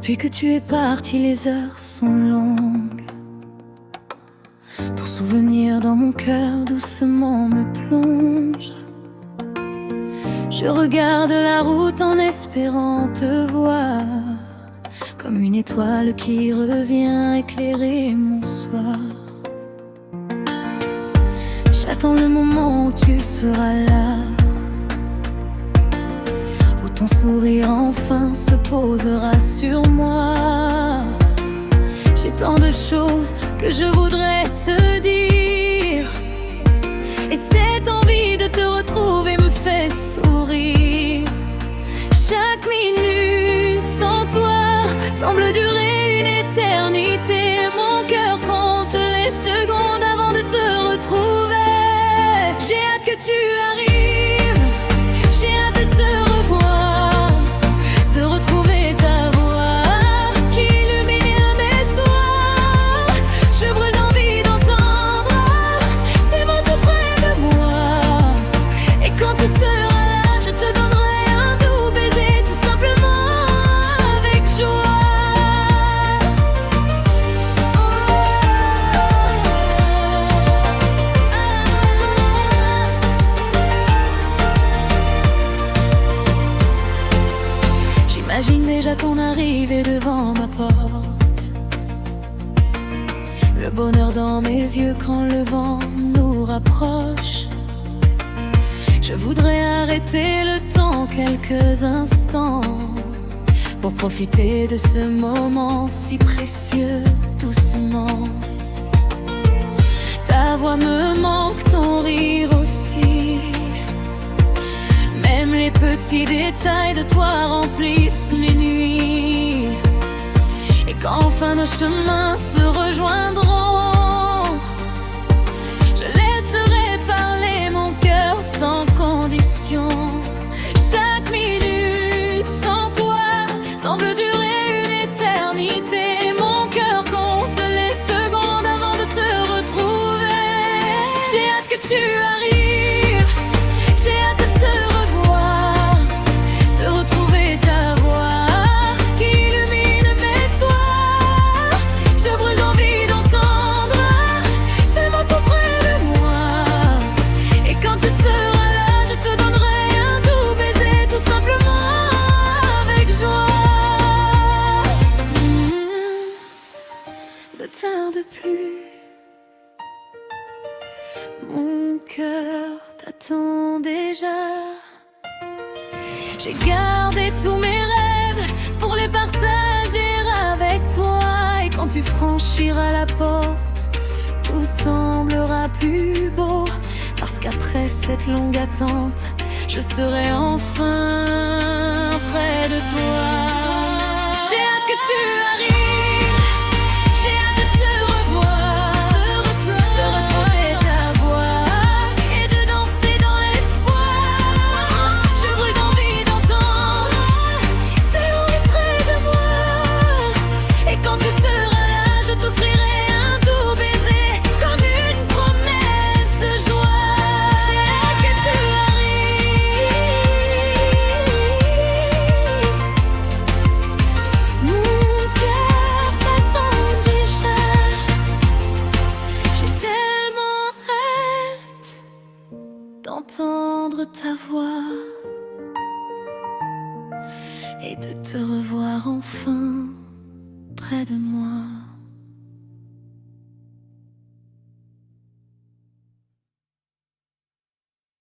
Depuis que tu es parti, les heures sont longues. Ton souvenir dans mon cœur doucement me plonge. Je regarde la route en espérant te voir, comme une étoile qui revient éclairer mon soir. J'attends le moment où tu seras là, où ton sourire enfin se posera sur moi. J'ai tant de choses que je voudrais te dire, et cette envie de te retrouver me fait sourire. Chaque minute sans toi semble durer une éternité. Mon cœur compte les secondes avant de te retrouver. J'ai hâte que tu arrives, j'ai hâte de te revoir, de retrouver ta voix qui illumine mes soirs. Je brûle d'envie d'entendre tes mots tout près de moi, et quand tu seras là, je te donnerai un doux baiser, tout simplement avec joie. J'imagine déjà ton arrivée devant ma porte, le bonheur dans mes yeux quand le vent nous rapproche. Je voudrais arrêter le temps quelques instants pour profiter de ce moment si précieux doucement. Ta voix me manque, ton rire aussi. Même les petits détails de toi remplissent mes nuits. Et quand enfin nos chemins se rejoindront, je laisserai parler mon cœur sans condition. Chaque minute sans toi semble durer une éternité. Mon cœur compte les secondes avant de te retrouver. J'ai hâte que tu arrives, j'ai hâte de te revoir, de retrouver ta voix qui illumine mes soirs. Je brûle d'envie d'entendre tes mots tout près de moi, et quand tu seras là, je te donnerai un doux baiser, tout simplement avec joie. Ne tarde plus, mon cœur t'attend déjà. J'ai gardé tous mes rêves pour les partager avec toi, et quand tu franchiras la porte, tout semblera plus beau, parce qu'après cette longue attente, je serai enfin près de toi. J'ai hâte que tu arrives, j'ai hâte de te revoir, de retrouver ta voix et de danser dans l'espoir. Je brûle d'envie d'entendre tes mots près de moi, et quand tu seras là, je t'offrirai un doux baiser comme une promesse de joie. J'ai hâte que tu arrives, mon cœur t'attend déjà. J'ai tellement hâte d'entendre ta voix et de te revoir enfin près de moi.